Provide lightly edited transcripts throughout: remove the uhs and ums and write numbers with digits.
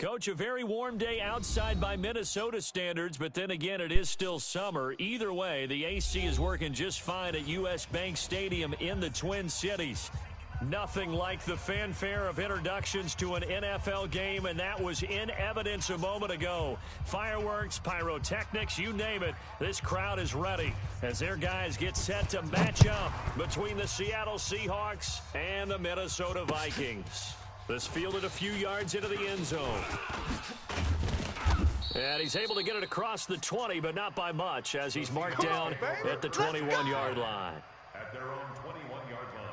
Coach, a very warm day outside by Minnesota standards, but then again, it is still summer. Either way, the AC is working just fine at U.S. Bank Stadium in the Twin Cities. Nothing like the fanfare of introductions to an NFL game, and that was in evidence a moment ago. Fireworks, pyrotechnics, you name it. This crowd is ready as their guys get set to match up between the Seattle Seahawks and the Minnesota Vikings. This fielded a few yards into the end zone. And he's able to get it across the 20, but not by much, as he's marked down at the 21-yard line. At their own 21-yard line.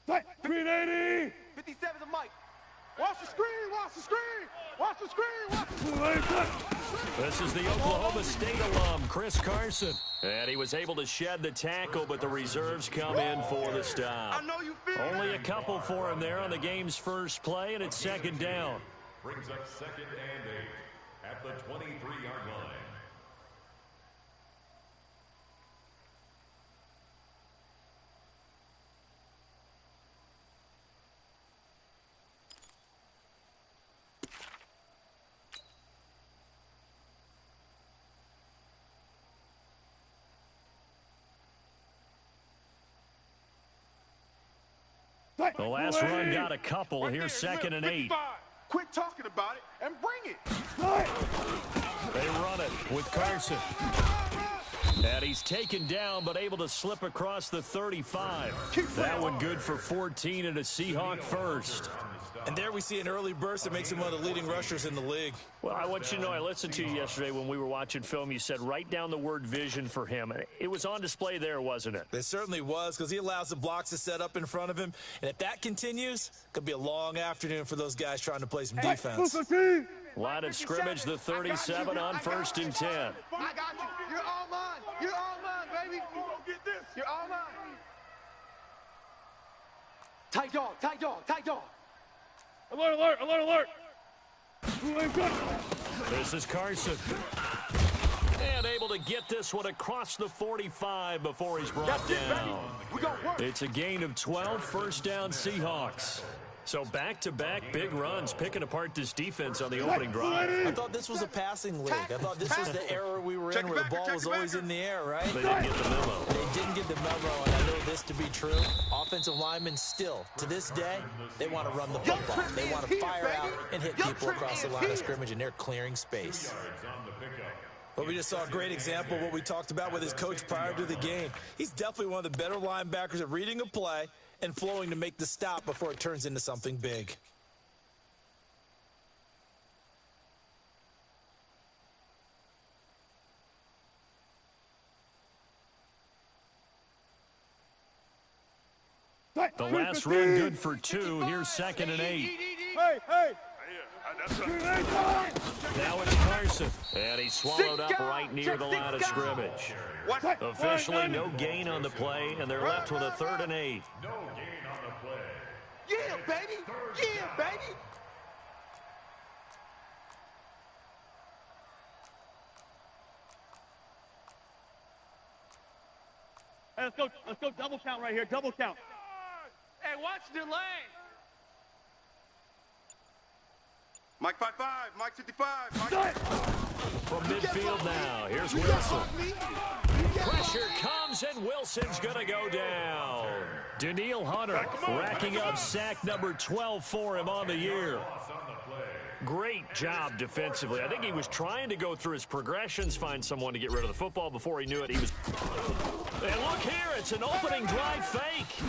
Tight, 380. 57 to Mike. Watch the screen, watch the screen, watch the screen, watch the screen. This is the Oklahoma State alum, Chris Carson. And he was able to shed the tackle, but the reserves come in for the stop. I know you feel Only a couple for him there on the game's first play, and it's second down. Brings up 2nd and 8 at the 23-yard line. The last run got a couple. Here's 2nd and 8. Quit talking about it and bring it. They run it with Carson. And he's taken down, but able to slip across the 35. That one good for 14 and a Seahawk first. And there we see an early burst that makes him one of the leading rushers in the league. Well, I want you to know, I listened to you yesterday when we were watching film. You said write down the word vision for him. It was on display there, wasn't it? It certainly was, because he allows the blocks to set up in front of him. And if that continues, it could be a long afternoon for those guys trying to play some defense. Line of scrimmage, the 37 on 1st and 10. I got you. You're all mine. You're all mine, baby. You're all mine. Tight dog, tight dog, tight dog. Alert, alert, alert, alert. This is Carson. And able to get this one across the 45 before he's brought down. It's a gain of 12, first down Seahawks. So back-to-back big runs, picking apart this defense on the opening drive. I thought this was a passing league. I thought this was the era we were in where the ball was always in the air, right? They didn't get the memo. They didn't get the memo, and I know this to be true. Offensive linemen still, to this day, they want to run the football. They want to fire out and hit people across the line of scrimmage, and they're clearing space. But we just saw a great example of what we talked about with his coach prior to the game. He's definitely one of the better linebackers at reading a play and flowing to make the stop before it turns into something big. The last run good for 2. Here's 2nd and 8. Hey, hey. Now it's Carson. And he's swallowed up right near the line of scrimmage. Officially no gain on the play, and they're left with a 3rd and 8. No gain on the play. Yeah, baby. Yeah, baby. Hey, let's go double count right here, double count. Hey, watch the lane. Mike 5-5, Mike 55, Mike. From midfield now, here's Wilson. Pressure comes, and Wilson's going to go down. Danielle Hunter racking up sack number 12 for him on the year. Great job defensively. I think he was trying to go through his progressions, find someone to get rid of the football. Before he knew it, he was... And look here, it's an opening drive fake.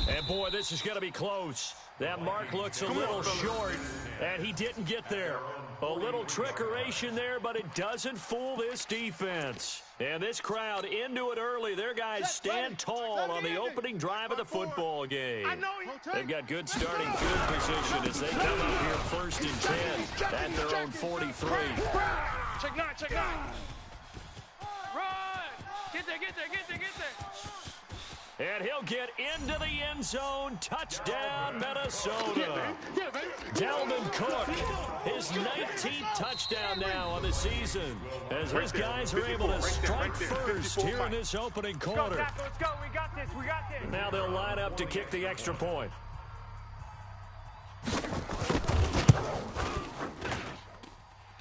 And boy, this is going to be close. That mark looks a little short, and he didn't get there. A little trickeration there, but it doesn't fool this defense. And this crowd into it early. Their guys stand tall on the opening drive of the football game. They've got good starting field position as they come up here 1st and 10 at their own 43. Check nine, check nine. Get there, get there, get there, get there. And he'll get into the end zone. Touchdown, Minnesota. Dalvin Cook, his 19th touchdown now on the season, as his guys are able to strike first here in this opening quarter. Let's go. We got this. We got this. Now they'll line up to kick the extra point.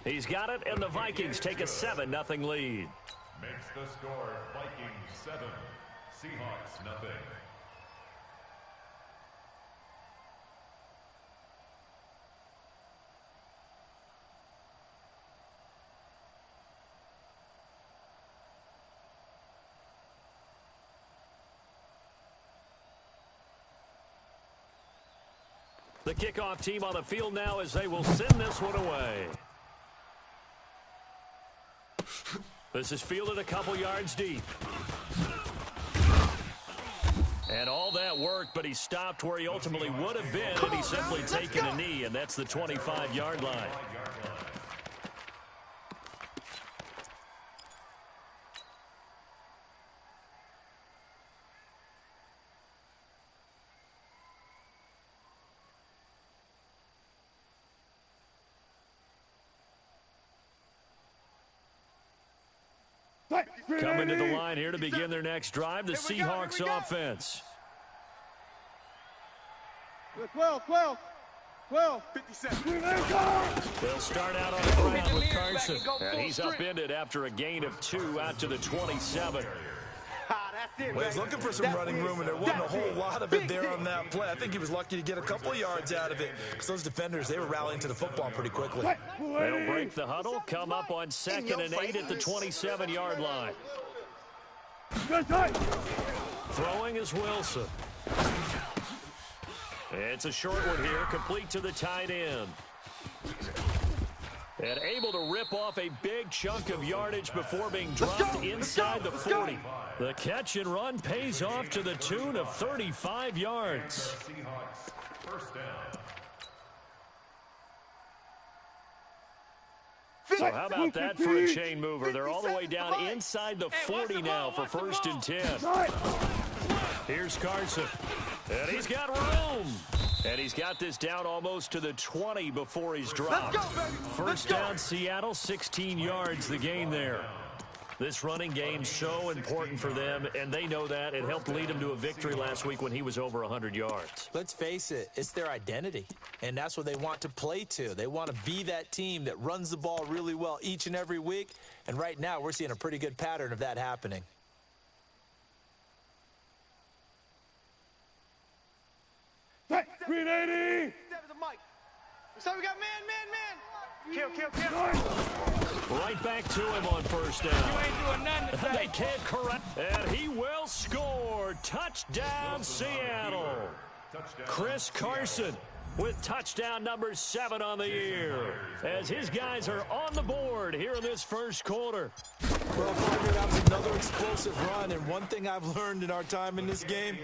He's got it, and the Vikings take a 7-0 lead. Makes the score Vikings 7, Seahawks nothing. The kickoff team on the field now as they will send this one away. This is fielded a couple yards deep. And all that worked, but he stopped where he ultimately would have been had he simply taken a knee, and that's the 25-yard line. Coming to the line here to begin their next drive, the Seahawks offense. 12, 57. They'll start out on the ground with Carson. And he's upended after a gain of 2 out to the 27. Well, he's looking for some running room, and there wasn't a whole lot of it there on that play. I think he was lucky to get a couple of yards out of it, because those defenders, they were rallying to the football pretty quickly. They'll break the huddle, come up on 2nd and 8 at the 27-yard line. Throwing is Wilson. It's a short one here, complete to the tight end. And able to rip off a big chunk of yardage before being dropped inside the 40. The catch and run pays off to the tune of 35 yards. Seahawks first down. So how about that for a chain mover? They're all the way down inside the 40 now for 1st and 10. Here's Carson. And he's got room. And he's got this down almost to the 20 before he's dropped. First down, Seattle, 16 yards the gain there. This running game's so important for them, and they know that. It helped lead them to a victory last week when he was over 100 yards. Let's face it, it's their identity, and that's what they want to play to. They want to be that team that runs the ball really well each and every week, and right now we're seeing a pretty good pattern of that happening. Green 80. So we got man. Kill. Right back to him on first down. You ain't doing nothing today. They can't correct. And he will score. Touchdown, Seattle. Chris Carson with touchdown number 7 on the year, as his guys are on the board here in this first quarter. Well, partner, that was another explosive run, and one thing I've learned in our time in this game,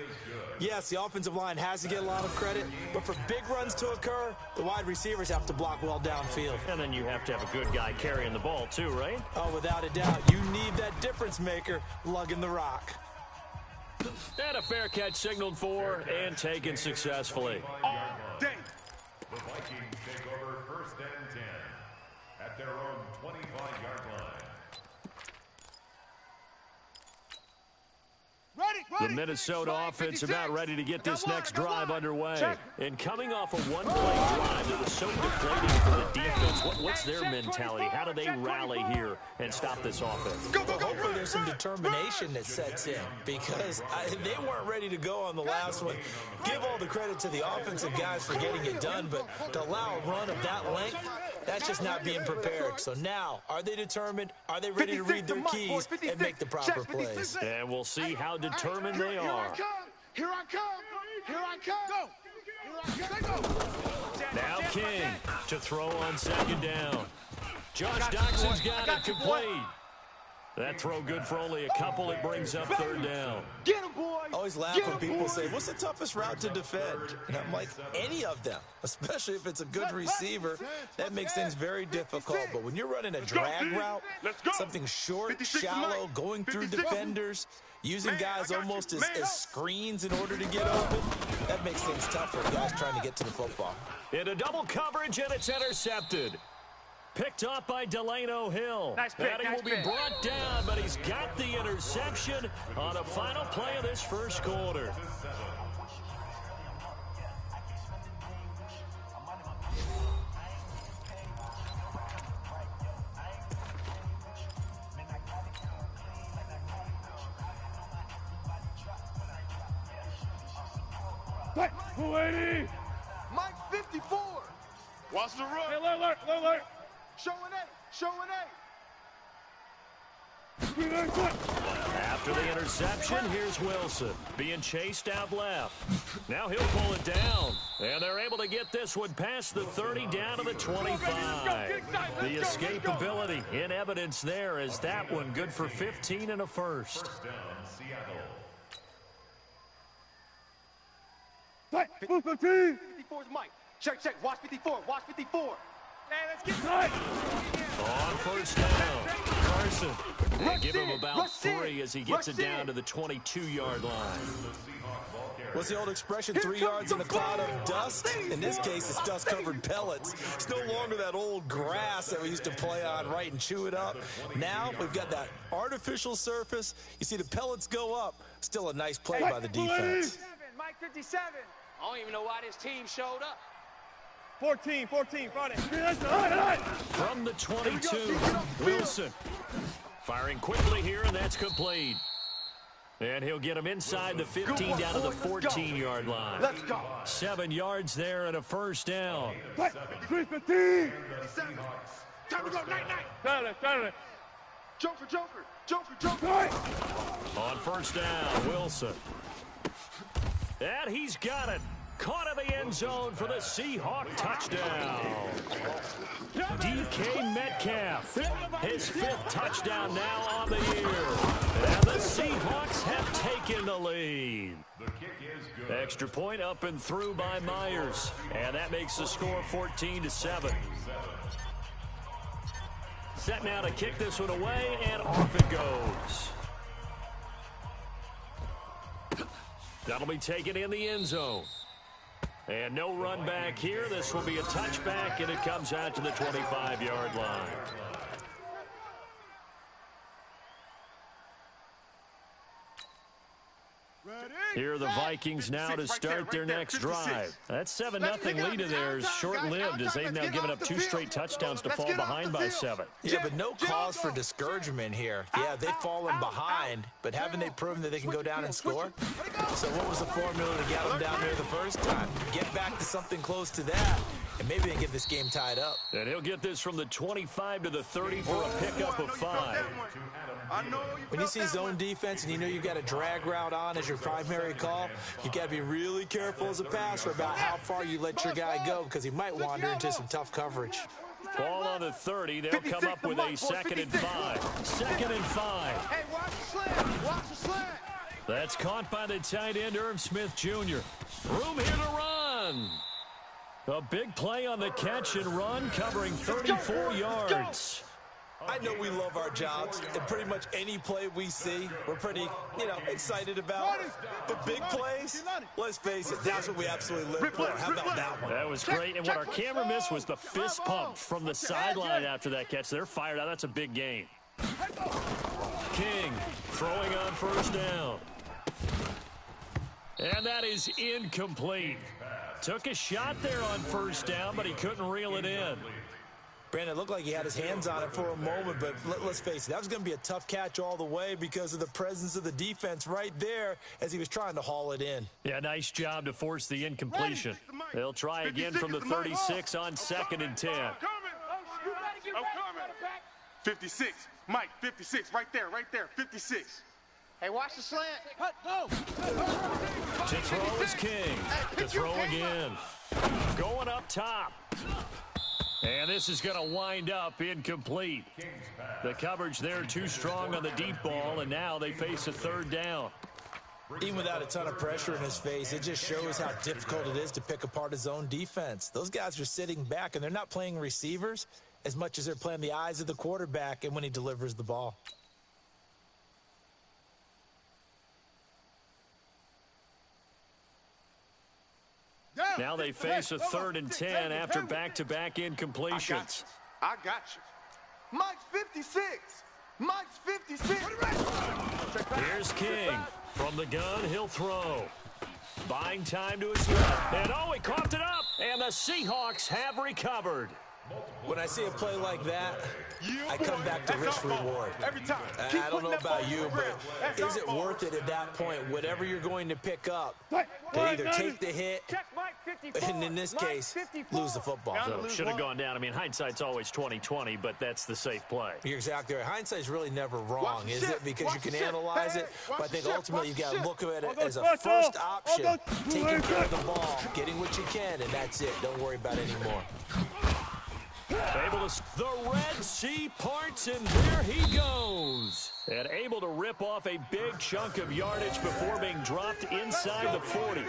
yes, the offensive line has to get a lot of credit, but for big runs to occur, the wide receivers have to block well downfield. And then you have to have a good guy carrying the ball too, right? Oh, without a doubt. You need that difference maker lugging the rock. And a fair catch signaled for and taken successfully. The Vikings take over 1st and 10 at their own 25-yard line. The Minnesota offense about ready to get this next drive underway. And coming off a one-play drive that was so deflating for the defense, what's their mentality? How do they rally here and stop this offense? Well, hopefully there's some determination that sets in, because they weren't ready to go on the last one. Give all the credit to the offensive guys for getting it done, but to allow a run of that length, that's just not being prepared. So now, are they determined? Are they ready to read their keys and make the proper plays? And we'll see how determined they are. Here I come. Now King to throw on 2nd down. Josh Doxson's got it complete. That throw good for only a couple. It brings up third down. Get him, boys. I always laugh when people say, what's the toughest route to defend? And I'm like, any of them, especially if it's a good receiver. That makes things very difficult. But when you're running a drag route, something short, shallow, going through defenders, using guys almost as screens in order to get open, that makes things tough for guys trying to get to the football. Into double coverage, and it's intercepted. Picked off by Delano Hill. Nice pick, and he will be brought down, but he's got the interception on the final play of this first quarter. Mike 54. Watch the run. Hey, alert. Showing After the interception, here's Wilson being chased out left. Now he'll pull it down, and they're able to get this one past the 30 down to the 25. The escapability in evidence there as that one good for 15 and a first. First down, Seattle. 54's Mike. Check. Watch 54. Hey, let's get right. On first down, Carson. They give him about 3 as he gets it down to the 22-yard line. What's the old expression, 3 yards in a cloud of dust? In this case, it's dust-covered pellets. It's no longer that old grass that we used to play on, right, and chew it up. Now we've got that artificial surface. You see the pellets go up. Still a nice play by the defense. Mike 57. I don't even know why this team showed up. 14, Friday. From the 22, Wilson. Firing quickly here, and that's complete. And he'll get him inside the 15 down to the 14-yard line. Let's go. 7 yards there and a first down. 315. Time to go. Night. Saturday. Joker. On first down, Wilson. And he's got it. Caught in the end zone for the Seahawk touchdown. DK Metcalf, his 5th touchdown now on the year. And the Seahawks have taken the lead. The kick is good. Extra point up and through by Myers. And that makes the score 14-7. Set now to kick this one away, and off it goes. That'll be taken in the end zone. And no run back here. This will be a touchback, and it comes out to the 25-yard line. Here are the Vikings now to start their next drive. That 7-0 lead of theirs short-lived as they've now given up 2 straight touchdowns to fall behind by 7. Yeah, but no cause for discouragement here. Yeah, they've fallen behind, but haven't they proven that they can go down and score? So what was the formula to get them down here the first time? Get back to something close to that, and maybe they get this game tied up. And he'll get this from the 25 to the 30 for a pickup of 5. When you see zone defense and you know you've got a drag route on as your primary call, you got to be really careful as a passer about how far you let your guy go because he might wander into some tough coverage. Ball on the 30. They'll come up with a 2nd and 5. 2nd and 5. Hey, watch the slant. That's caught by the tight end, Irv Smith Jr. Room here to run. A big play on the catch and run, covering 34 yards. I know we love our jobs, and pretty much any play we see, we're pretty, excited about. But big plays, let's face it, that's what we absolutely live for. How about that one? That was great, and what our camera missed was the fist pump from the sideline after that catch. They're fired out. That's a big game. King throwing on first down. And that is incomplete. Took a shot there on first down, but he couldn't reel it in. Brandon, it looked like he had his hands on it for a moment, but let's face it, that was going to be a tough catch all the way because of the presence of the defense right there as he was trying to haul it in. Yeah, nice job to force the incompletion. They'll try again from the 36 on 2nd and 10. I'm coming. 56. Mike, 56. Right there. 56. Hey, watch the slant. To throw is King. To throw again. Going up top. And this is going to wind up incomplete. The coverage there too strong on the deep ball, and now they face a third down. Even without a ton of pressure in his face, it just shows how difficult it is to pick apart his own defense. Those guys are sitting back, and they're not playing receivers as much as they're playing the eyes of the quarterback and when he delivers the ball. Now they face a 3rd and 10 after back-to-back incompletions. I got you. Mike's 56. Mike's 56. Here's King. From the gun, he'll throw. Buying time to his left. And oh, he coughed it up. And the Seahawks have recovered. When I see a play like that, I come back to risk-reward. Every time. I don't know about you, but is it worth it at that point, whatever you're going to pick up, to either take the hit, and in this case, lose the football? So should have gone down. I mean, hindsight's always 20/20, but that's the safe play. You're exactly right. Hindsight's really never wrong, is it? Because you can analyze it, but I think ultimately you've got to look at it as a first option, taking care of the ball, getting what you can, and that's it. Don't worry about it anymore. Able to, the Red Sea parts, and there he goes. And able to rip off a big chunk of yardage before being dropped inside the 40.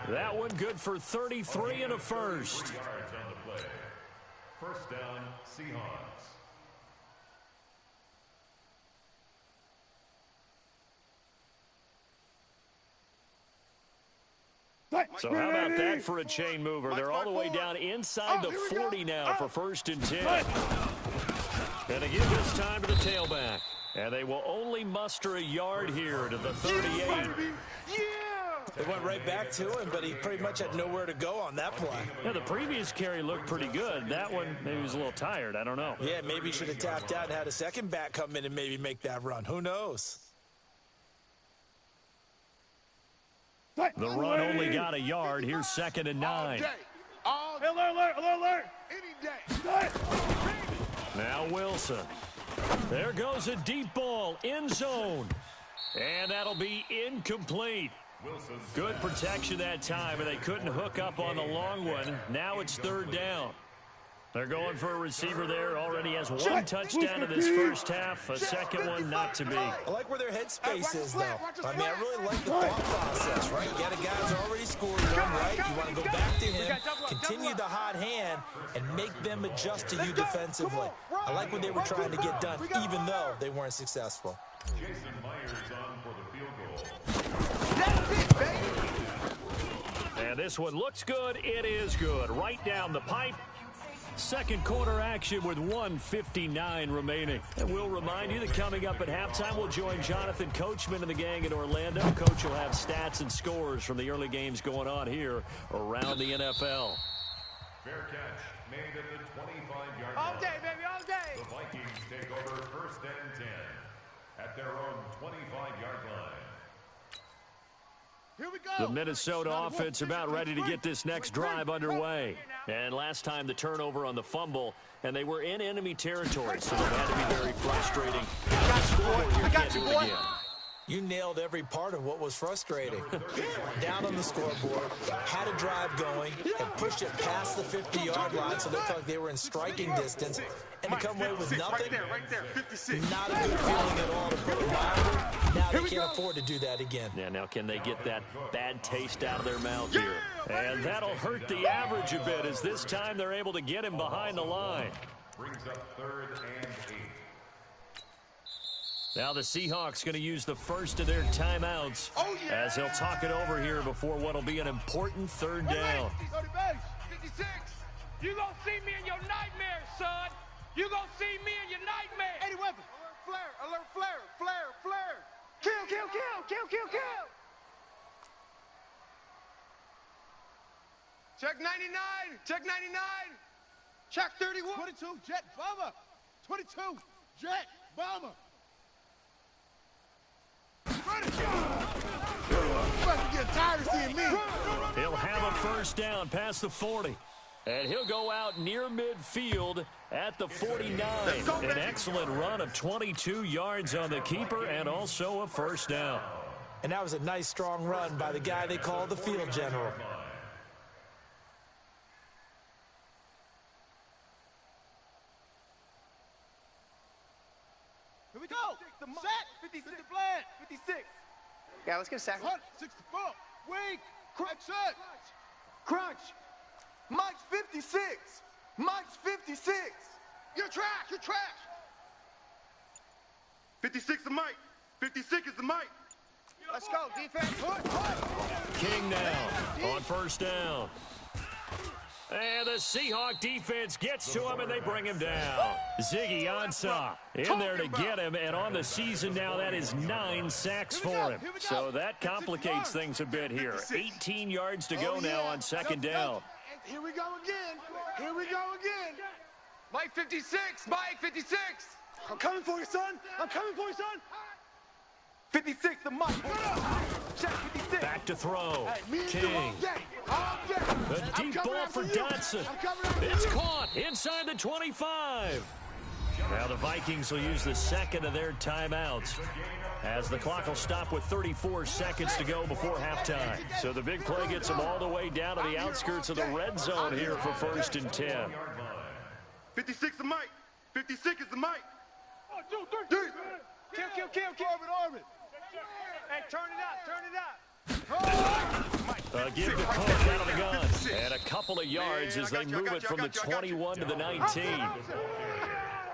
That one good for 33 and a first. First down, Seahawks. So how about that for a chain mover? They're all the way down inside the 40 now for 1st and 10. And they give this time to the tailback. And they will only muster a yard here to the 38. They went right back to him, but he pretty much had nowhere to go on that play. Yeah, the previous carry looked pretty good. That one, maybe he was a little tired. I don't know. Yeah, maybe he should have tapped out and had a second back come in and maybe make that run. Who knows? The run only got a yard. Here's 2nd and 9. Alert. Now Wilson. There goes a deep ball. End zone. And that'll be incomplete. Good protection that time, and they couldn't hook up on the long one. Now it's 3rd down. They're going for a receiver there. Already has 1 touchdown in this first half. A second one not to be. I like where their headspace is, though. I mean, I really like the thought process, right? You got a guy who's already scored one, right? You want to go back to him, continue the hot hand, and make them adjust to you defensively. I like what they were trying to get done, even though they weren't successful. Jason Myers on for the field goal. That's it, baby. And this one looks good. It is good. Right down the pipe. Second quarter action with 1:59 remaining. And we'll remind you that coming up at halftime, we'll join Jonathan Coachman and the gang in Orlando. Coach will have stats and scores from the early games going on here around the NFL. Fair catch made at the 25-yard line. All day, baby, all day. The Vikings take over 1st and 10 at their own 25-yard line. Here we go. The Minnesota offense about ready to get this next drive underway. And last time the turnover on the fumble, and they were in enemy territory, so that had to be very frustrating. I got you, boy. You nailed every part of what was frustrating. Down on the scoreboard, had a drive going, and pushed it past the 50-yard line so they felt like they were in striking distance, and to come away with nothing, Right there, 56. not a good feeling at all to put it mildly. Now they can't afford to do that again. Yeah, now can they get that bad taste out of their mouth here? And that'll hurt the average a bit, as this time they're able to get him behind the line. Brings up 3rd and 8. Now the Seahawks going to use the first of their timeouts as they'll talk it over here before what will be an important 3rd down. 56. You gonna see me in your nightmares, son. You gonna see me in your nightmares. Eddie Weapon. Alert flare. Kill. Check 99. Check 31. 22, Jet Bomber. 22, Jet Bomber. He'll have a first down past the 40. And he'll go out near midfield at the 49. An excellent run of 22 yards on the keeper and also a first down. And that was a nice, strong run by the guy they call the field general. go. Set. 56. Flat. 56. Yeah, let's get a sack. 64. Weak. Crunch set. Crunch. Mike's 56. Mike's 56. You're trash. You're trash. 56 is Mike. 56 is the Mike. Let's go, defense. King now on first down. And the Seahawk defense gets to him, and they bring him down. Ziggy Ansah in there to get him, and on the season now, that is 9 sacks for him. So that complicates things a bit here. 18 yards to go now on second down. Here we go again. Here we go again. Mike 56. Mike 56. I'm coming for you, son. I'm coming for you, son. 56 the Mike. Check 56. Back to throw. King. The deep ball for Dotson. It's caught inside the 25. Now the Vikings will use the second of their timeouts, as the clock will stop with 34 seconds to go before halftime. So the big play gets them all the way down to the outskirts of the red zone here for 1st and 10. 56 the Mike. 56 is the Mike. 1, 2, 3. Kill. Orbit. Hey, turn it up. Give the coach out of the gun. And a couple of yards as they move it from the 21 to the 19.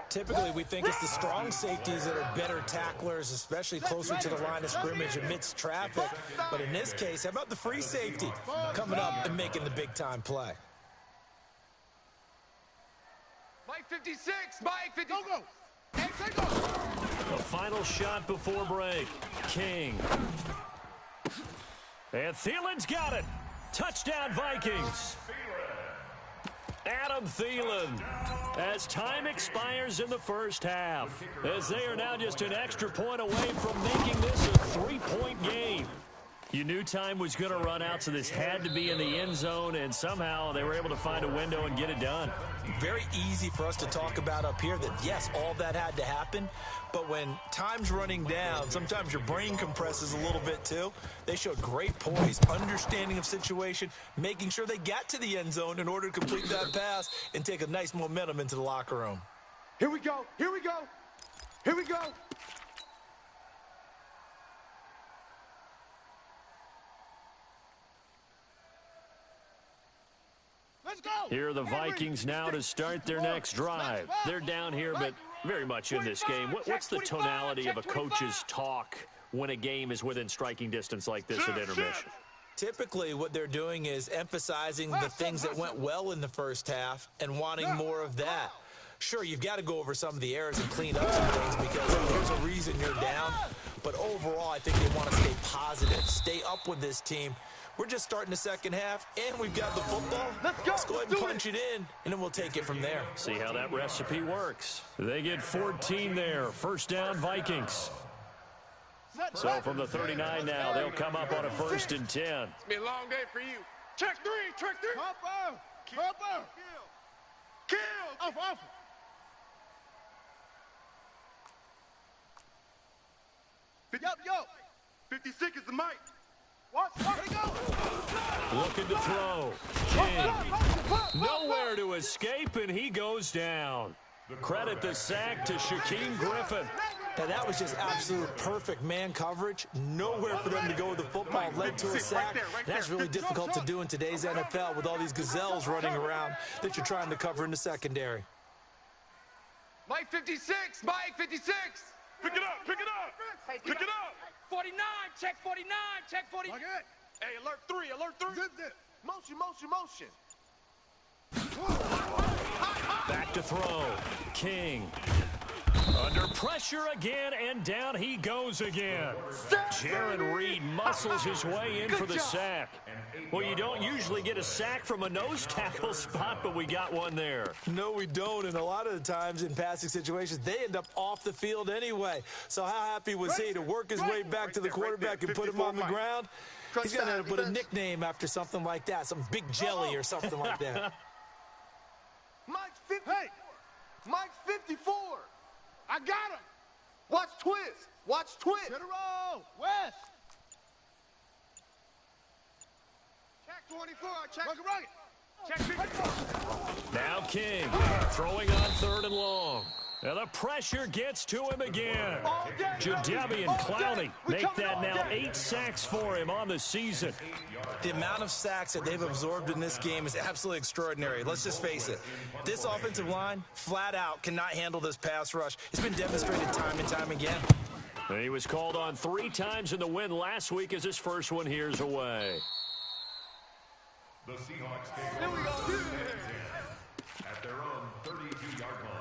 Typically, we think it's the strong safeties that are better tacklers, especially closer to the line of scrimmage amidst traffic. But in this case, how about the free safety coming up and making the big-time play? Mike 56. Mike 56. Go. Hey, take off. The final shot before break. King. And Thielen's got it. Touchdown, Vikings. Adam Thielen, as time expires in the first half, as they are now just an extra point away from making this a 3-point game. You knew time was going to run out, so this had to be in the end zone, and somehow they were able to find a window and get it done. Very easy for us to talk about up here that, yes, all that had to happen, but when time's running down, sometimes your brain compresses a little bit too. They showed great poise, understanding of situation, making sure they got to the end zone in order to complete that pass and take a nice momentum into the locker room. Here we go. Let's go. Here are the Vikings now to start their next drive. They're down here, but very much in this game. What's the tonality of a coach's talk when a game is within striking distance like this at intermission? Typically, what they're doing is emphasizing the things that went well in the first half and wanting more of that. Sure, you've got to go over some of the errors and clean up some things because there's a reason you're down. But overall, I think they want to stay positive, stay up with this team. We're just starting the second half, and we've got the football. Let's go ahead and punch it in, and then we'll take it from there. See how that recipe works. They get 14 there. First down, Vikings. So from the 39 now, they'll come up on a 1st and 10. It's been a long day for you. Check three. Hopper. Kill. Off. 56 is the Mike. Looking to throw. King. Nowhere to escape, and he goes down. Credit the sack to Shaquem Griffin. Now, that was just absolute perfect man coverage. Nowhere for them to go with the football. Led to a sack. That's really difficult to do in today's NFL with all these gazelles running around that you're trying to cover in the secondary. Mike 56. Mike 56. Pick it up. 49. Check 49. Check 49. Hey, alert 3. Motion. Back to throw. King. Under pressure again, and down he goes again. Jaron Reed muscles his way in for the sack. Well, you don't usually get a sack from a nose tackle spot, but we got one there. No, we don't, and a lot of the times in passing situations, they end up off the field anyway. So how happy was he to work his way back to the quarterback and put him on the ground? He's going to end up with a nickname after something like that, some Big Jelly or something like that. Mike's 50. Mike's 54. I got him. Watch twist. Get a roll. West. Check 24. Check. Now King throwing on 3rd and long. And the pressure gets to him again. Jadeveon Clowney make that now 8 sacks for him on the season. The amount of sacks that they've absorbed in this game is absolutely extraordinary. Let's just face it. This offensive line, flat out, cannot handle this pass rush. It's been demonstrated time and time again. And he was called on 3 times in the win last week as his first one here's away. The Seahawks take over at their own 32-yard line.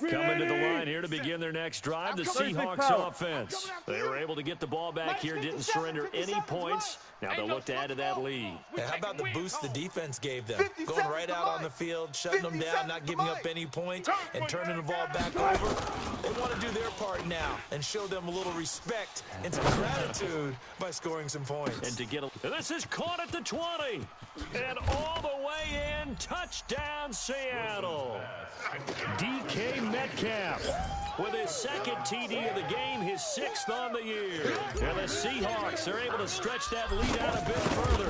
Coming to the line here to begin their next drive, the Seahawks offense. They were able to get the ball back here, didn't surrender any points. Now they'll look to add to that lead. Yeah, how about the boost the defense gave them? Going right out on the field, shutting them down, not giving up any points, and turning the ball back over. They want to do their part now and show them a little respect and some gratitude by scoring some points. And to get this is caught at the 20. And all the way in, touchdown Seattle. DK Metcalf with his second TD of the game, his 6th on the year. And the Seahawks are able to stretch that lead out a bit further.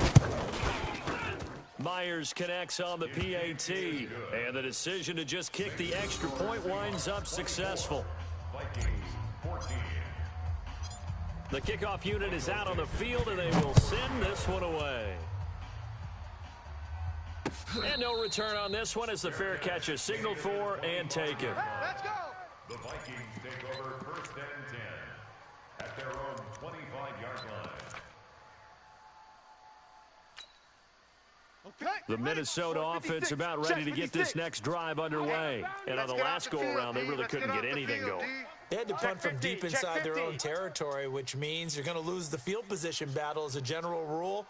Myers connects on the PAT, and the decision to just kick the extra point winds up successful. The kickoff unit is out on the field, and they will send this one away. And no return on this one as the fair catch is signaled for and taken. Let's go. The Vikings take over 1st and 10 at their own 25-yard line. The Minnesota offense about ready to get this next drive underway. And on the last go-around, they really couldn't get anything going. They had to punt from deep inside their own territory, which means you're going to lose the field position battle as a general rule.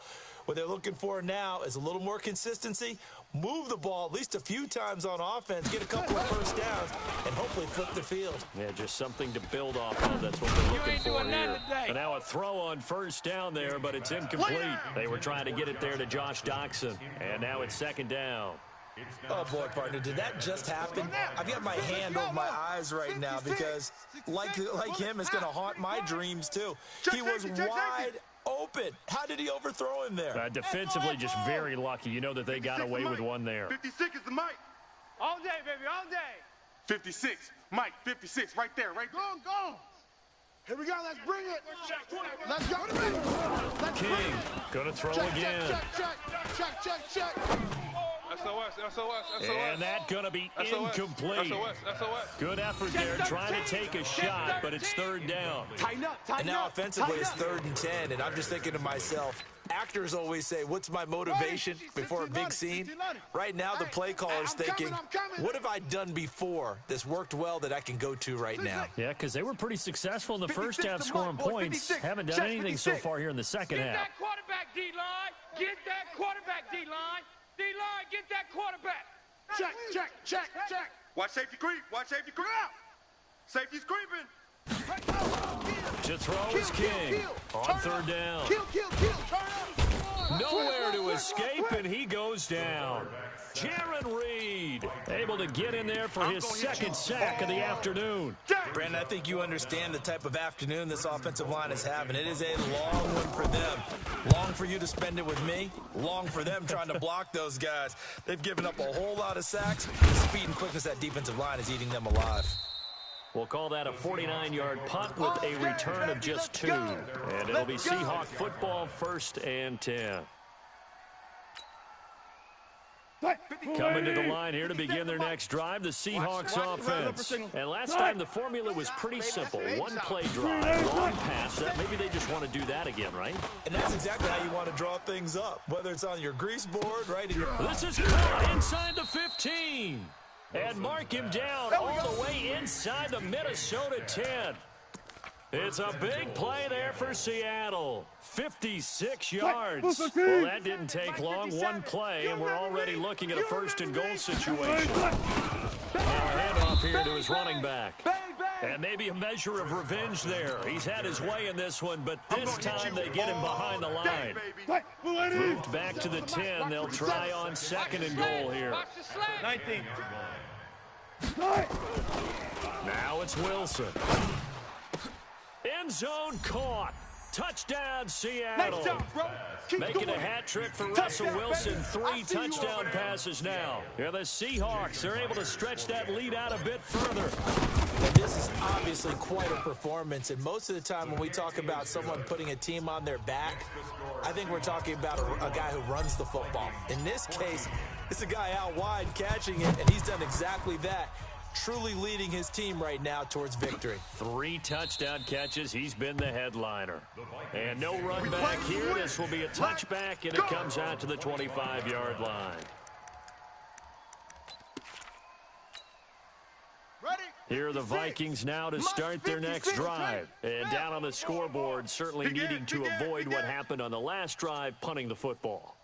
What they're looking for now is a little more consistency, move the ball at least a few times on offense, get a couple of first downs, and hopefully flip the field. Yeah, just something to build off of. That's what they're looking for here. And now a throw on first down there, but it's incomplete. They were trying to get it there to Josh Doxson, and now it's 2nd down. Oh, boy, partner, did that just happen? I've got my hand over my eyes right now because, like him, it's going to haunt my dreams, too. He was wide open. How did he overthrow him there? Defensively, just very lucky. You know that they got away with one there. 56 is the Mike. All day, baby, all day. 56. Mike, 56, right there, right there. Go. Here we go. Let's bring it. Let's go. Let's King bring it. going to throw again. Check. SOS. And that going to be incomplete. SOS. Good effort there, trying to take a shot, but it's 3rd down. Tighten up. And now offensively, it's 3rd and 10, and I'm just thinking to myself, actors always say, what's my motivation before a big scene? Right now, the play caller's thinking, what have I done before that's worked well that I can go to right now? Yeah, because they were pretty successful in the first half scoring points. Haven't done anything so far here in the second half. Get that quarterback, D-line. Get that quarterback, D-line. D-line, get that quarterback. Check. Watch safety creep. Safety's creeping. To throw is King on 3rd down. Kill. Turn up. Nowhere to escape, and he goes down. Jarran Reed able to get in there for his 2nd sack of the afternoon. Brandon, I think you understand the type of afternoon this offensive line is having. It is a long one for them. Long for you to spend it with me. Long for them trying to block those guys. They've given up a whole lot of sacks. The speed and quickness of that defensive line is eating them alive. We'll call that a 49-yard punt with a return of just 2. And it'll be Seahawk football, 1st and 10. Coming to the line here to begin their next drive, the Seahawks offense. And last time the formula was pretty simple. One play drive, long pass. Maybe they just want to do that again, right? And that's exactly how you want to draw things up, whether it's on your grease board, right in your... This is caught inside the 15. And mark him down all the way inside the Minnesota 10. It's a big play there for Seattle. 56 yards. Well, that didn't take long. One play, and we're already looking at a 1st and goal situation. Now a handoff here to his running back. And maybe a measure of revenge there. He's had his way in this one, but this time they get him behind the line. Moved back to the 10. They'll try on 2nd and goal here. 19. Now it's Wilson. End zone caught. Touchdown, Seattle. Nice job, bro. Keep Making doing a it. hat trick for Touchdown, Russell Wilson. baby. 3 I see you touchdown over there. passes now. Yeah, the Seahawks are able to stretch that lead out a bit further. And this is obviously quite a performance, and most of the time when we talk about someone putting a team on their back, I think we're talking about a guy who runs the football. In this case, it's a guy out wide catching it, and he's done exactly that, truly leading his team right now towards victory. 3 touchdown catches. He's been the headliner. And no run back here. This will be a touchback, and it comes out to the 25-yard line. Here are the Vikings now to start their next drive. And down on the scoreboard, certainly needing to avoid what happened on the last drive, punting the football.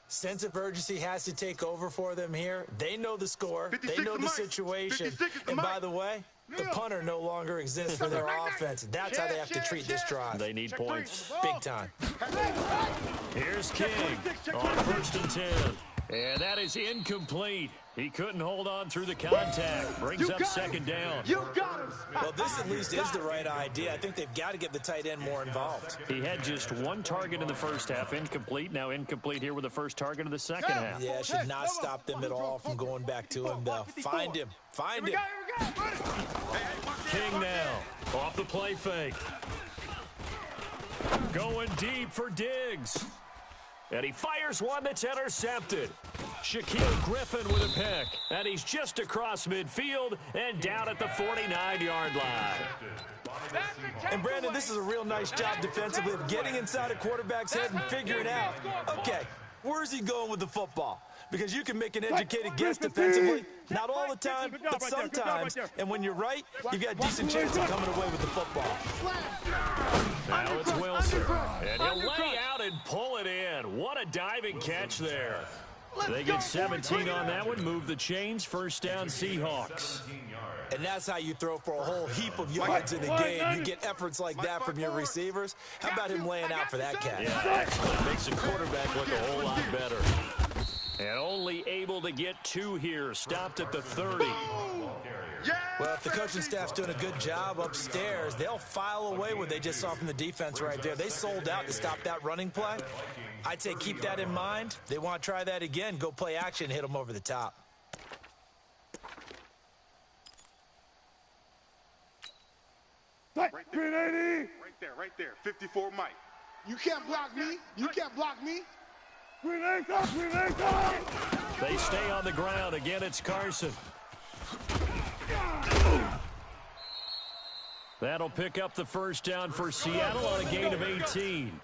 Sense of urgency has to take over for them here. They know the score. They know the situation. And by the way, the punter no longer exists for their offense. That's how they have to treat this drive. They need points. Big time. Here's King on 1st and 10. And that is incomplete. He couldn't hold on through the contact. Brings up 2nd down. You got him. Well, this at least is the right idea. I think they've got to get the tight end more involved. He had just 1 target in the first half, incomplete. Now incomplete here with the first target of the second half. Yeah, should not stop them at all from going back to him, though. Find him. Find him. King now off the play fake. Going deep for Diggs. And he fires one that's intercepted. Shaquille Griffin with a pick. And he's just across midfield and down at the 49-yard line. And, Brandon, this is a real nice job defensively of getting inside a quarterback's head and figuring out, okay, where's he going with the football? Because you can make an educated guess defensively. Not all the time, but sometimes. And when you're right, you got a decent chance of coming away with the football. Now it's Wilson. And he'll lay out and pull it in. What a diving catch there. They get 17 on that one. Move the chains. 1st down, Seahawks. And that's how you throw for a whole heap of yards in the game. You get efforts like that from your receivers. How about him laying out for that catch? Yeah, excellent. Makes the quarterback look a whole lot better. And only able to get 2 here. Stopped at the 30. Well, if the coaching staff's doing a good job upstairs, they'll file away what they just saw from the defense right there. They sold out to stop that running play. I'd say keep that in mind. They want to try that again. Go play action, hit them over the top. Right there. 54 Mike. You can't block me. You can't block me. They stay on the ground. Again, it's Carson. That'll pick up the 1st down for Seattle on a gain of 18.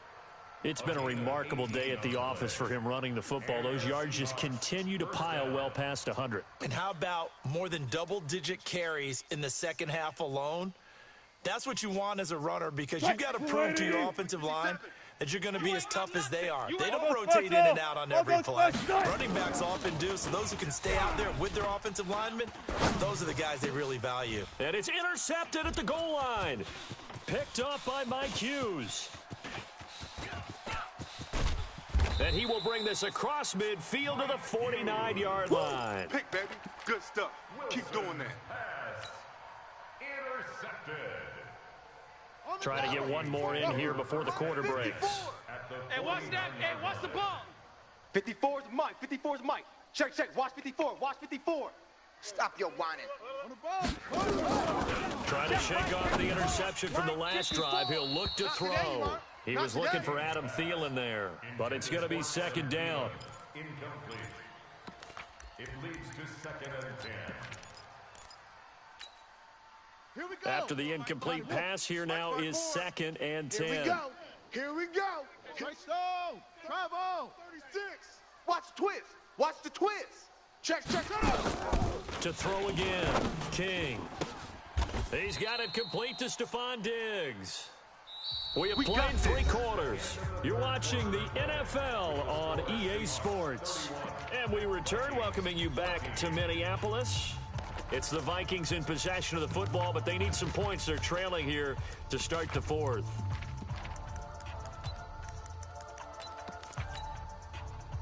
It's been a remarkable day at the office for him running the football. Those yards just continue to pile well past 100. And how about more than double-digit carries in the second half alone? That's what you want as a runner, because you've got to prove to your offensive line that you're going to be as tough as they are. They don't rotate in and out on every play. Running backs often do, so those who can stay out there with their offensive linemen, those are the guys they really value. And it's intercepted at the goal line. Picked up by Mike Hughes. And he will bring this across midfield to the 49-yard line. Pick, baby. Good stuff. Keep doing that. Intercepted. Trying to get one more in here before the quarter breaks. Hey, what's that? Hey, what's the ball? 54's Mike. 54's Mike. Check. Watch 54. Watch 54. Stop your whining. Trying to shake off the interception from the last drive. He'll look to throw. He was looking for Adam Thielen there, but it's going to be 2nd down. Incomplete. It leads to 2nd and 10. Here we go. After the incomplete pass, here now is 2nd and 10. Here we go. Here we go. Touchdown. Travel. 36. Watch the twist. Watch the twist. Check. To throw again, King. He's got it complete to Stephon Diggs. We have played 3 quarters. You're watching the NFL on EA Sports. And we return, welcoming you back to Minneapolis. It's the Vikings in possession of the football, but they need some points. They're trailing here to start the 4th.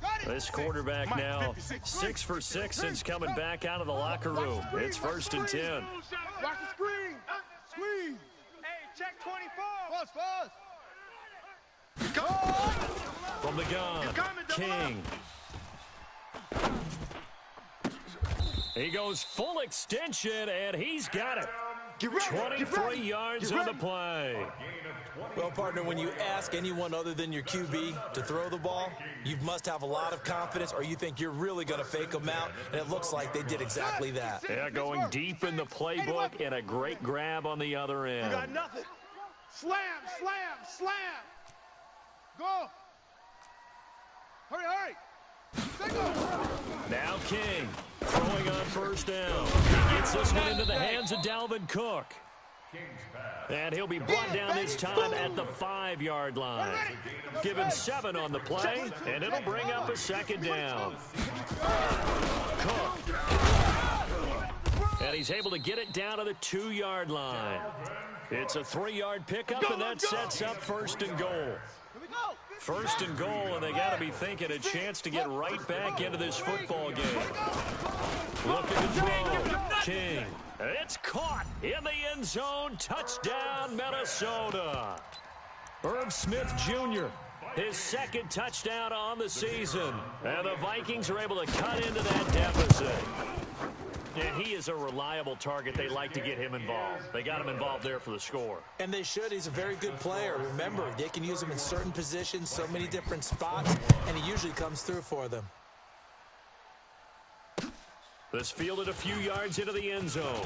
Got This quarterback now 6 for 6 since coming back out of the locker room. It's 1st and 10. Watch the screen. Squeeze. Hey, check 24. Fast. From the gun, King. He goes full extension, and he's got it. 23 yards on the play. Well, partner, when you ask anyone other than your QB to throw the ball, you must have a lot of confidence, or you think you're really going to fake them out, and it looks like they did exactly that. Yeah, going deep in the playbook, and a great grab on the other end. You got nothing. Slam. Go. Hurry. Now King throwing on 1st down. He gets this one into the hands of Dalvin Cook. And he'll be brought down this time at the 5-yard line. Give him 7 on the play, and it'll bring up a 2nd down. Cook. And he's able to get it down to the 2-yard line. It's a 3-yard pickup, and that sets up 1st and goal. 1st and goal, and they got to be thinking a chance to get right back into this football game. Look at the throw. King. It's caught in the end zone. Touchdown, Minnesota. Irv Smith Jr., his 2nd touchdown on the season. And the Vikings are able to cut into that deficit. And he is a reliable target. They like to get him involved. They got him involved there for the score. And they should. He's a very good player. Remember, they can use him in certain positions, so many different spots, and he usually comes through for them. This fielded a few yards into the end zone.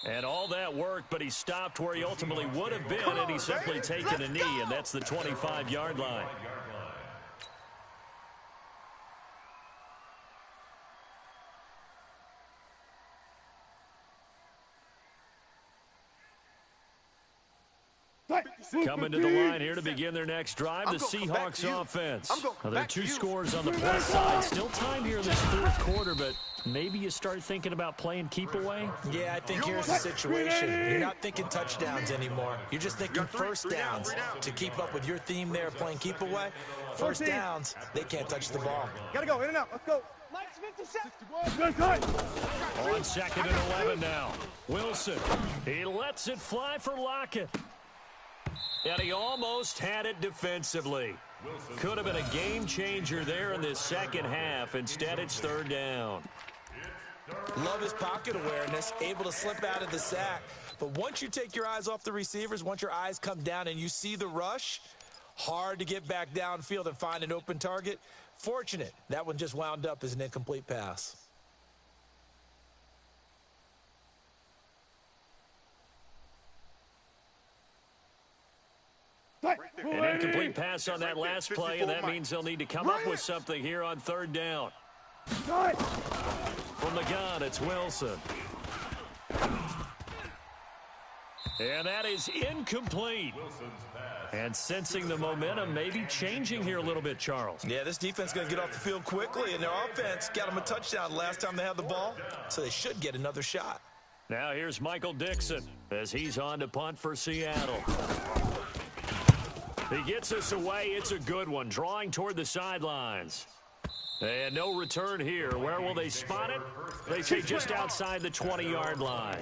And all that work, but he stopped where he ultimately would have been, and he's simply taken a knee, and that's the 25-yard line. Coming to the line here to begin their next drive, the Seahawks offense. Now, there are 2 scores on the plus side. Still time here in this 4th quarter, but maybe you start thinking about playing keep away? Yeah, I think here's the situation. You're not thinking touchdowns anymore. You're just thinking 1st downs. To keep up with your theme there, playing keep away, 1st downs, they can't touch the ball. Gotta go, in and out. Let's go. Mike's 57. On 2nd and 11 now. Wilson, he lets it fly for Lockett. And he almost had it defensively. Could have been a game changer there in this 2nd half. Instead, it's 3rd down. Love his pocket awareness, able to slip out of the sack. But once you take your eyes off the receivers, once your eyes come down and you see the rush, hard to get back downfield and find an open target. Fortunate, that one just wound up as an incomplete pass. An incomplete pass on that last play, and that means they'll need to come up with something here on 3rd down. From the gun, it's Wilson. And that is incomplete. And sensing the momentum maybe changing here a little bit, Charles. Yeah, this defense is going to get off the field quickly, and their offense got them a touchdown last time they had the ball, so they should get another shot. Now here's Michael Dixon as he's on to punt for Seattle. He gets us away. It's a good one, drawing toward the sidelines. And no return here. Where will they spot it? They say just outside the 20-yard line.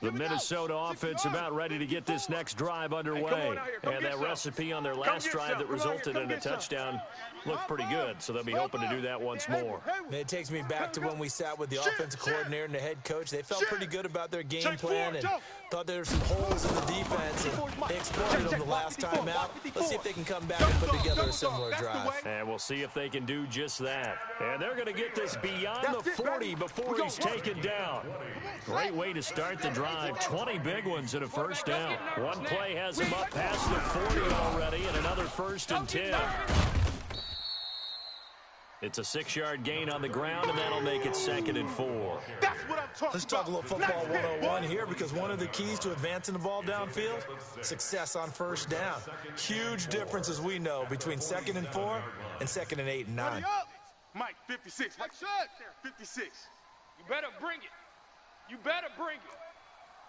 The Minnesota offense about ready to get this next drive underway. And that recipe on their last drive that resulted in a touchdown looked pretty good, so they'll be hoping to do that once more. It takes me back to when we sat with the offensive coordinator and the head coach. They felt pretty good about their game plan and thought there were some holes in the defense, and they exploited them the last time out. Let's see if they can come back and put together a similar drive. And we'll see if they can do just that. And they're going to get this beyond the 40 before he's taken down. Great way to start the drive. 20 big ones and a 1st down. One play has him up past the 40 already, and another 1st and 10. It's a 6-yard gain on the ground, and that'll make it 2nd and 4. That's what I'm talking Let's talk a little football 101 here, because one of the keys to advancing the ball downfield, success on 1st down. Huge difference, as we know, between 2nd and 4 and 2nd and 8 and 9. Mike, 56. Right there, 56. You better bring it. You better bring it.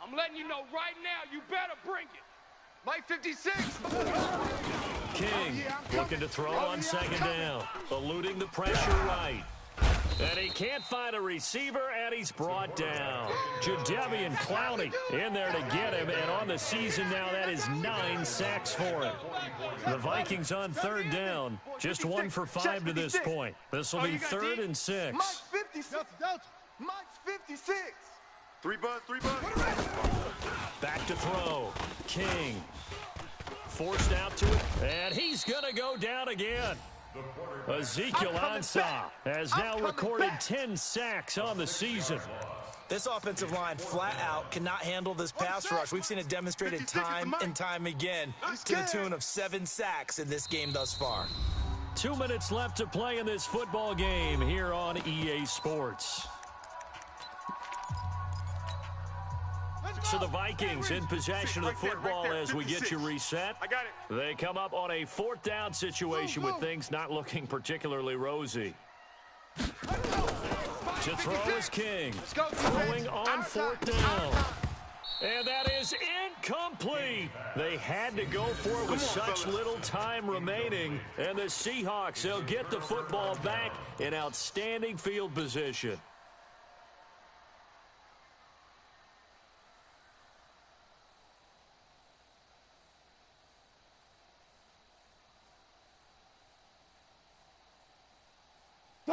I'm letting you know right now, you better bring it. Mike 56. King looking to throw on second down. Eluding the pressure right. And he can't find a receiver, and he's brought down. Jadeveon Clowney in there to get him, and on the season now, that is 9 sacks for him. The Vikings on third down, just 1 for 5 to this point. This will be 3rd and 6. Mike's 56. Mike's 56. 3 buzz, 3 buzz. Back to throw. King forced out to it, and he's going to go down again. Ezekiel Ansah has now recorded 10 sacks on the season. This offensive line flat out cannot handle this pass rush. We've seen it demonstrated time and time again to the tune of 7 sacks in this game thus far. 2 minutes left to play in this football game here on EA Sports. So the Vikings in possession of the football as we get you reset. I got it. They come up on a 4th down situation with things not looking particularly rosy. To throw is King. Throwing on 4th down. And that is incomplete. They had to go for it with such little time remaining. And the Seahawks, they'll get the football back in outstanding field position.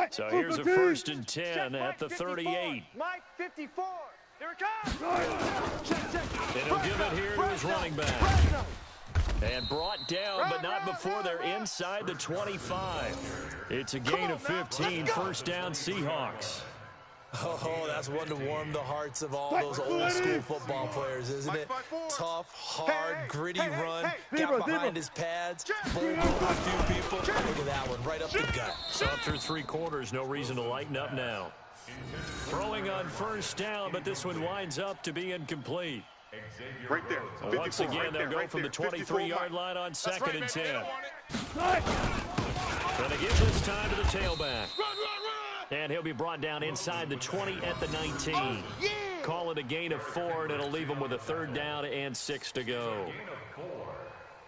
So here's a 1st and 10 at the 38. Mike 54. Here it comes. And he'll give it here to his running back. And brought down, but not before they're inside the 25. It's a gain of 15, 1st down Seahawks. Oh, that's one to warm the hearts of all those old school football players, isn't it? Tough, hard, gritty run. Got behind his pads, bowled over a few people. Look at that one, right up the gut. So through 3 quarters, no reason to lighten up now. Throwing on 1st down, but this one winds up to be incomplete. Right there. Once again, they'll go from the 23-yard line on 2nd and 10. Gonna give this time to the tailback. And he'll be brought down inside the 20 at the 19. Call it a gain of 4, and it'll leave him with a 3rd down and 6 to go. Gain of 4,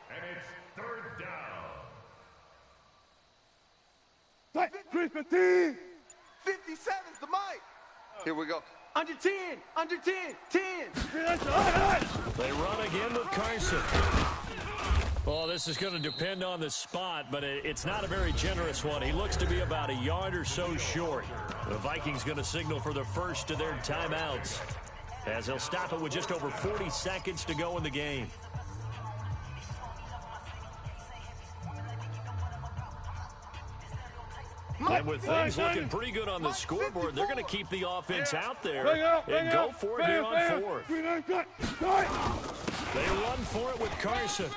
and it's 3rd down. 57's the Mike. Here we go. Under 10, under 10, 10. They run again with Carson. Well, this is going to depend on the spot, but it's not a very generous one. He looks to be about a yard or so short. The Vikings going to signal for the first of their timeouts, as they'll stop it with just over 40 seconds to go in the game. And with things looking pretty good on the scoreboard, they're going to keep the offense out there and go for it here on 4th. They run for it with Carson.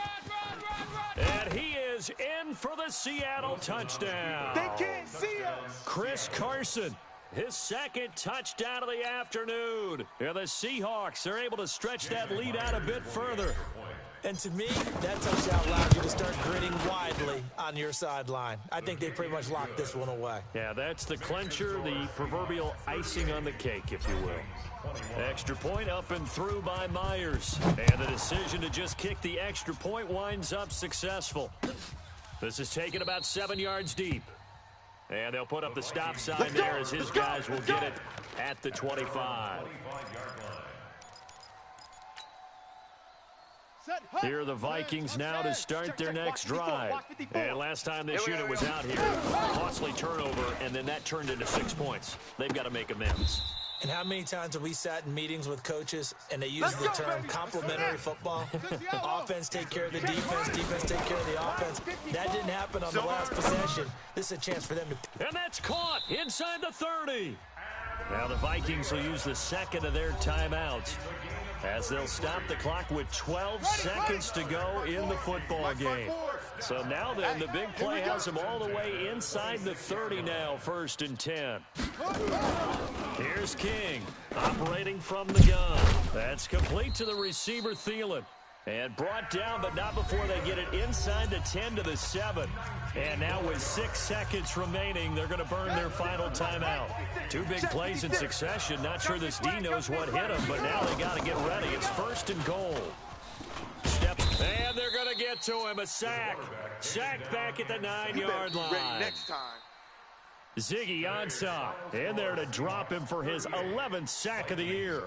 And he is in for the Seattle touchdown. They can't see us. Chris Carson, his 2nd touchdown of the afternoon. And the Seahawks are able to stretch that lead out a bit further. And to me, that touchdown allowed you to start gritting widely on your sideline. I think they pretty much locked this one away. Yeah, that's the clincher, the proverbial icing on the cake, if you will. Extra point up and through by Myers. And the decision to just kick the extra point winds up successful. This is taken about 7 yards deep. And they'll put up the stop sign there as his guys will get it at the 25. Here are the Vikings now to start their next drive. And last time this unit was out here, costly turnover, and then that turned into 6 points. They've got to make amends. And how many times have we sat in meetings with coaches and they use the term complementary football? Offense take care of the defense, defense take care of the offense. That didn't happen on the last possession. This is a chance for them to... And that's caught inside the 30. Now the Vikings will use the 2nd of their timeouts, as they'll stop the clock with 12 seconds to go in the football game. So now then, the big play has them all the way inside the 30 now, 1st and 10. Here's King, operating from the gun. That's complete to the receiver, Thielen. And brought down, but not before they get it inside the 10 to the 7. And now with 6 seconds remaining, they're going to burn their final timeout. 2 big plays in succession. Not sure this D knows what hit him, but now they got to get ready. It's 1st and goal. Steps, and they're going to get to him. A sack. Sacked back at the 9-yard line. Ready next time. Ziggy Ansah in there to drop him for his 11th sack of the year.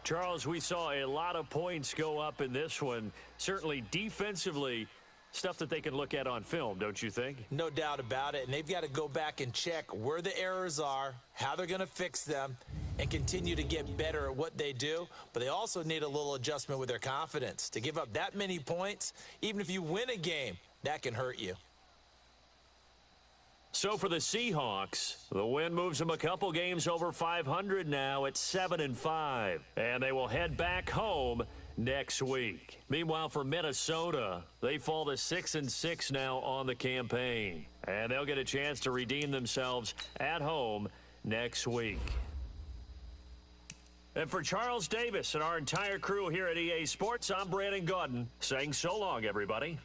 Charles, we saw a lot of points go up in this one. Certainly defensively, stuff that they can look at on film, don't you think? No doubt about it. And they've got to go back and check where the errors are, how they're going to fix them, and continue to get better at what they do. But they also need a little adjustment with their confidence. To give up that many points, even if you win a game, that can hurt you. So for the Seahawks, the win moves them a couple games over 500 now at 7-5. And they will head back home next week. Meanwhile, for Minnesota, they fall to 6-6 now on the campaign. And they'll get a chance to redeem themselves at home next week. And for Charles Davis and our entire crew here at EA Sports, I'm Brandon Gaudin saying so long, everybody.